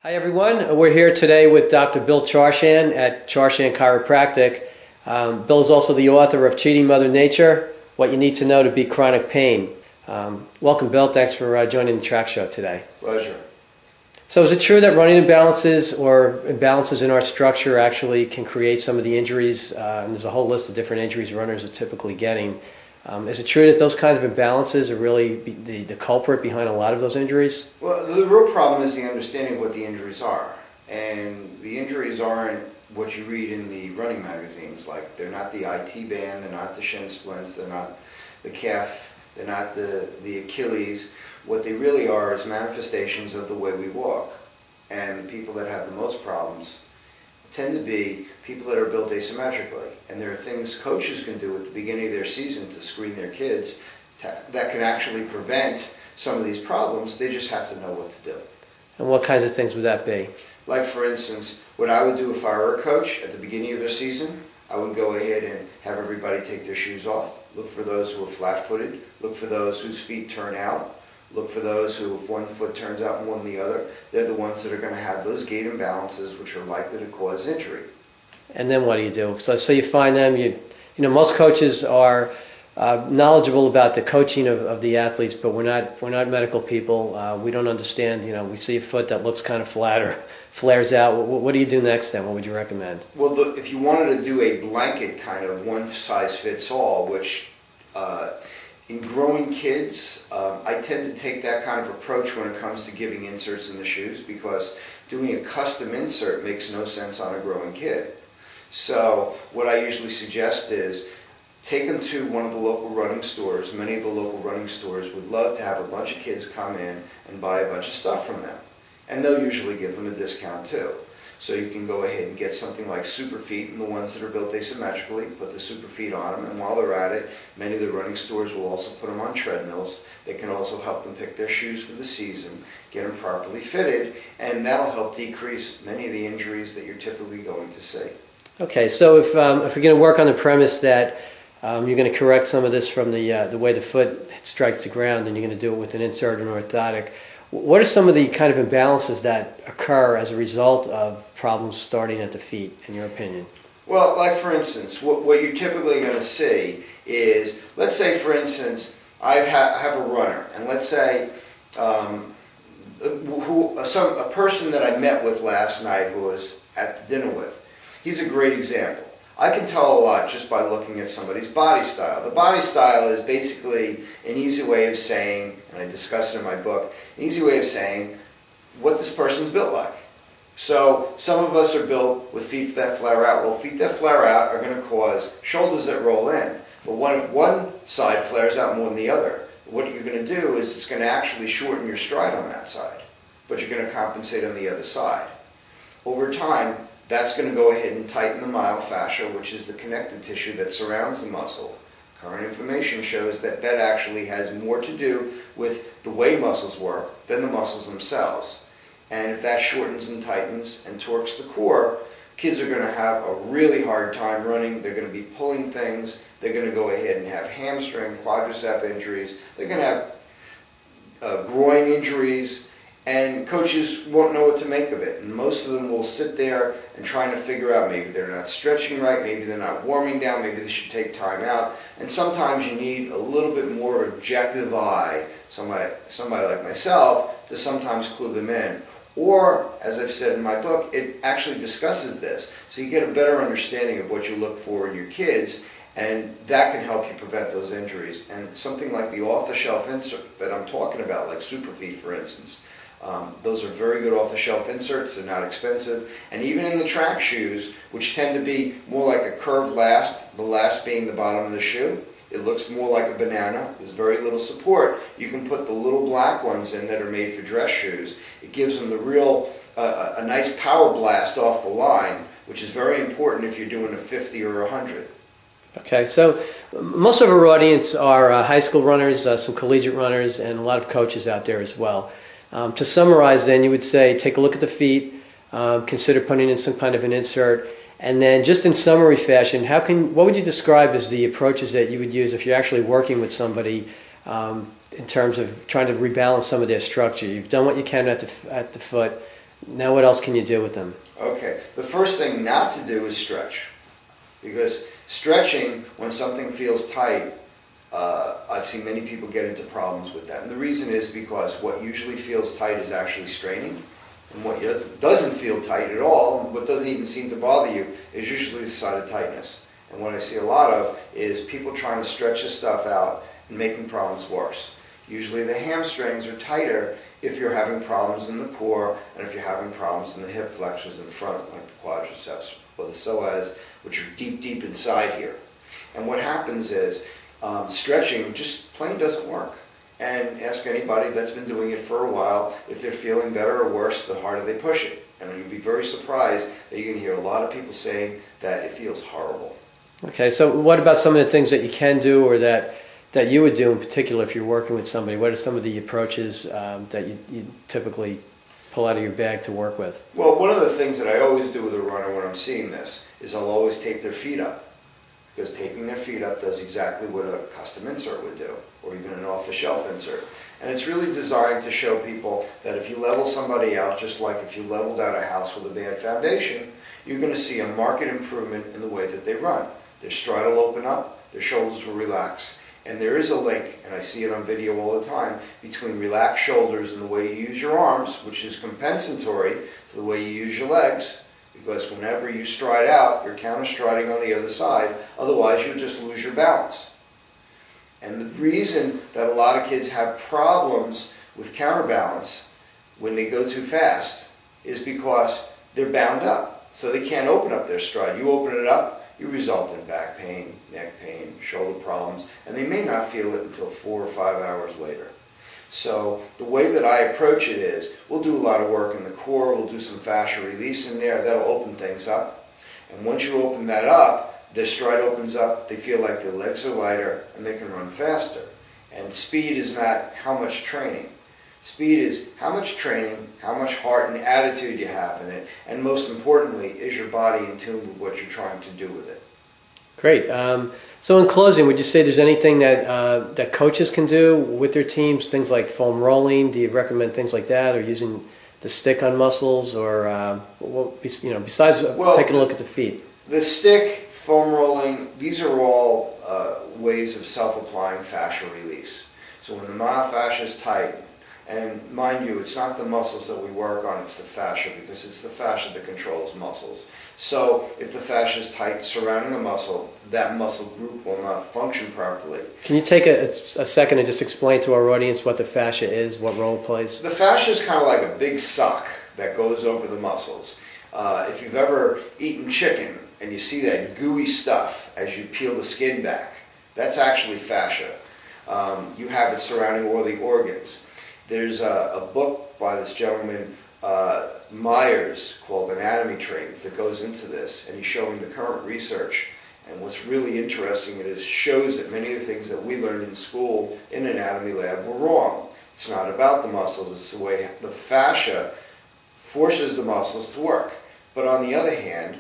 Hi everyone, we're here today with Dr. Bill Charschan at Charschan Chiropractic. Bill is also the author of Cheating Mother Nature, What You Need to Know to Beat Chronic Pain. Welcome Bill, thanks for joining the track show today. Pleasure. So is it true that running imbalances or imbalances in our structure actually can create some of the injuries? And there's a whole list of different injuries runners are typically getting. Is it true that those kinds of imbalances are really the culprit behind a lot of those injuries? Well, the real problem is the understanding of what the injuries are. And the injuries aren't what you read in the running magazines. Like, they're not the IT band, they're not the shin splints, they're not the calf, they're not the Achilles. What they really are is manifestations of the way we walk. And the people that have the most problems tend to be people that are built asymmetrically. And there are things coaches can do at the beginning of their season to screen their kids that can actually prevent some of these problems. They just have to know what to do. And what kinds of things would that be? Like, for instance, what I would do if I were a coach at the beginning of their season, I would go ahead and have everybody take their shoes off. Look for those who are flat-footed. Look for those whose feet turn out. Look for those who, if one foot turns out and one the other, they're the ones that are going to have those gait imbalances which are likely to cause injury. And then what do you do? So you find them, you know, most coaches are knowledgeable about the coaching of the athletes, but we're not medical people. We don't understand, you know, we see a foot that looks kind of flat or flares out. What do you do next then? What would you recommend? Well, if you wanted to do a blanket kind of one-size-fits-all, which in growing kids, I tend to take that kind of approach when it comes to giving inserts in the shoes, because doing a custom insert makes no sense on a growing kid. So what I usually suggest is take them to one of the local running stores. Many of the local running stores would love to have a bunch of kids come in and buy a bunch of stuff from them. And they'll usually give them a discount too. So you can go ahead and get something like Super Feet, and the ones that are built asymmetrically, put the Super Feet on them, and while they're at it, many of the running stores will also put them on treadmills. They can also help them pick their shoes for the season, get them properly fitted, and that'll help decrease many of the injuries that you're typically going to see. Okay, so if we're going to work on the premise that you're going to correct some of this from the way the foot strikes the ground, and you're going to do it with an insert and orthotic, what are some of the kind of imbalances that occur as a result of problems starting at the feet, in your opinion? Well, like for instance, what you're typically going to see is, let's say for instance, I have a runner, and let's say a person that I met with last night who I was at the dinner with, he's a great example. I can tell a lot just by looking at somebody's body style. The body style is basically an easy way of saying, and I discuss it in my book, an easy way of saying what this person's built like. So some of us are built with feet that flare out. Well, feet that flare out are going to cause shoulders that roll in. But if one side flares out more than the other, what you're going to do is it's going to actually shorten your stride on that side, but you're going to compensate on the other side. Over time, that's going to go ahead and tighten the myofascial, which is the connective tissue that surrounds the muscle. Current information shows that that actually has more to do with the way muscles work than the muscles themselves. And if that shortens and tightens and torques the core, kids are going to have a really hard time running. They're going to be pulling things. They're going to go ahead and have hamstring, quadricep injuries. They're going to have groin injuries. And coaches won't know what to make of it. And most of them will sit there and trying to figure out, maybe they're not stretching right, maybe they're not warming down, maybe they should take time out. And sometimes you need a little bit more objective eye, somebody like myself, to sometimes clue them in. Or, as I've said in my book, it actually discusses this. So you get a better understanding of what you look for in your kids, and that can help you prevent those injuries. And something like the off-the-shelf insert that I'm talking about, like Super Feet for instance, those are very good off-the-shelf inserts. They're not expensive. And even in the track shoes, which tend to be more like a curved last, the last being the bottom of the shoe, it looks more like a banana. There's very little support. You can put the little black ones in that are made for dress shoes. It gives them the real, a nice power blast off the line, which is very important if you're doing a 50 or 100. Okay, so most of our audience are high school runners, some collegiate runners, and a lot of coaches out there as well. To summarize then, you would say take a look at the feet, consider putting in some kind of an insert, and then just in summary fashion, what would you describe as the approaches that you would use if you're actually working with somebody in terms of trying to rebalance some of their structure? You've done what you can at the foot. Now what else can you do with them? Okay, the first thing not to do is stretch. Because stretching, when something feels tight, I've seen many people get into problems with that. And the reason is because what usually feels tight is actually straining. And what doesn't feel tight at all, and what doesn't even seem to bother you, is usually the side of tightness. And what I see a lot of is people trying to stretch this stuff out and making problems worse. Usually the hamstrings are tighter if you're having problems in the core and if you're having problems in the hip flexors in front, like the quadriceps or the psoas, which are deep, deep inside here. And what happens is stretching just plain doesn't work. And ask anybody that's been doing it for a while, if they're feeling better or worse, the harder they push it. And you'd be very surprised that you're going to hear a lot of people saying that it feels horrible. Okay, so what about some of the things that you can do or that you would do in particular if you're working with somebody? What are some of the approaches that you typically pull out of your bag to work with? Well, one of the things that I always do with a runner when I'm seeing this is I'll always tape their feet up. Because taping their feet up does exactly what a custom insert would do, or even an off-the-shelf insert. And it's really designed to show people that if you level somebody out, just like if you leveled out a house with a bad foundation, you're going to see a marked improvement in the way that they run. Their stride will open up, their shoulders will relax. And there is a link, and I see it on video all the time, between relaxed shoulders and the way you use your arms, which is compensatory to the way you use your legs. Because whenever you stride out, you're counter-striding on the other side, otherwise you'll just lose your balance. And the reason that a lot of kids have problems with counterbalance when they go too fast is because they're bound up, so they can't open up their stride. You open it up, you result in back pain, neck pain, shoulder problems, and they may not feel it until 4 or 5 hours later. So the way that I approach it is, we'll do a lot of work in the core, we'll do some fascia release in there, that'll open things up. And once you open that up, their stride opens up, they feel like their legs are lighter, and they can run faster. And speed is not how much training. Speed is how much training, how much heart and attitude you have in it, and most importantly, is your body in tune with what you're trying to do with it. Great. So in closing, would you say there's anything that that coaches can do with their teams, things like foam rolling? Do you recommend things like that, or using the stick on muscles, or besides taking a look at the feet? The stick, foam rolling, these are all ways of self-applying fascia release. So when the myofascia is tight, and mind you, it's not the muscles that we work on, it's the fascia, because it's the fascia that controls muscles. So if the fascia is tight surrounding a muscle, that muscle group will not function properly. Can you take a second and just explain to our audience what the fascia is, what role it plays? The fascia is kind of like a big sock that goes over the muscles. If you've ever eaten chicken and you see that gooey stuff as you peel the skin back, that's actually fascia. You have it surrounding all the organs. There's a book by this gentleman, Myers, called Anatomy Trains, that goes into this, and he's showing the current research. And what's really interesting is shows that many of the things that we learned in school in anatomy lab were wrong. It's not about the muscles, it's the way the fascia forces the muscles to work. But on the other hand,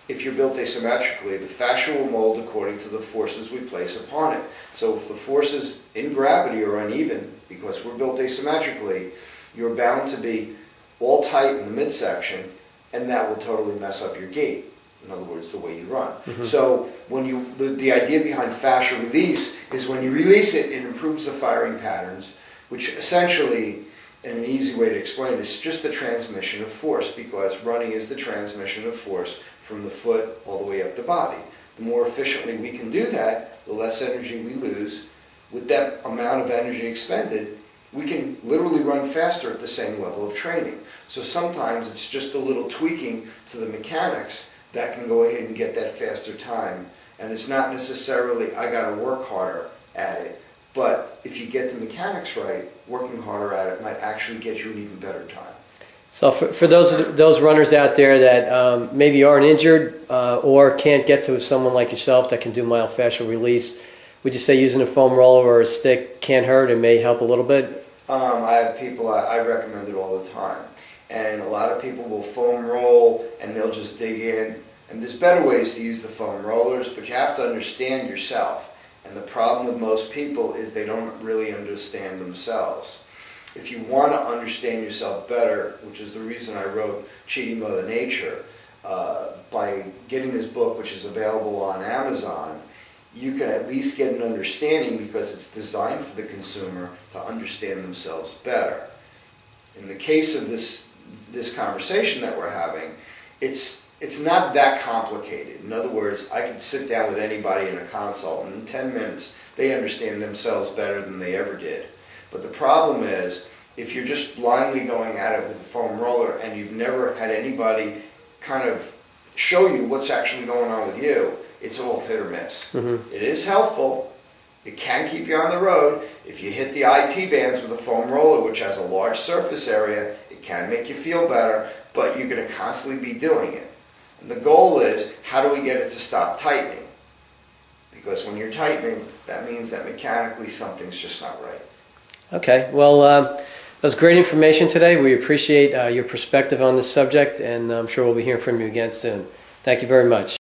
if you're built asymmetrically, the fascia will mold according to the forces we place upon it. So if the forces in gravity are uneven, because we're built asymmetrically, you're bound to be all tight in the midsection, and that will totally mess up your gait. In other words, the way you run. Mm-hmm. So when the idea behind fascia release is when you release it, it improves the firing patterns, which essentially, in an easy way to explain it, is just the transmission of force, because running is the transmission of force from the foot all the way up the body. The more efficiently we can do that, the less energy we lose. With that amount of energy expended, we can literally run faster at the same level of training. So sometimes it's just a little tweaking to the mechanics that can go ahead and get that faster time. And it's not necessarily, I got to work harder at it. But if you get the mechanics right, working harder at it might actually get you an even better time. So for those runners out there that maybe aren't injured or can't get to someone like yourself that can do myofascial release, would you say using a foam roller or a stick can't hurt and may help a little bit? I have people, I recommend it all the time. And a lot of people will foam roll and they'll just dig in. And there's better ways to use the foam rollers, but you have to understand yourself. And the problem with most people is they don't really understand themselves. If you want to understand yourself better, which is the reason I wrote Cheating Mother Nature, by getting this book, which is available on Amazon, you can at least get an understanding, because it's designed for the consumer to understand themselves better. In the case of this conversation that we're having, it's not that complicated. In other words, I could sit down with anybody in a consult, and in 10 minutes they understand themselves better than they ever did. But the problem is, if you're just blindly going at it with a foam roller and you've never had anybody kind of show you what's actually going on with you, it's all hit or miss. It is helpful. It can keep you on the road. If you hit the IT bands with a foam roller, which has a large surface area, it can make you feel better, but you're going to constantly be doing it. And the goal is, how do we get it to stop tightening? Because when you're tightening, that means that mechanically something's just not right. Okay, well, that was great information today. We appreciate your perspective on this subject, and I'm sure we'll be hearing from you again soon. Thank you very much.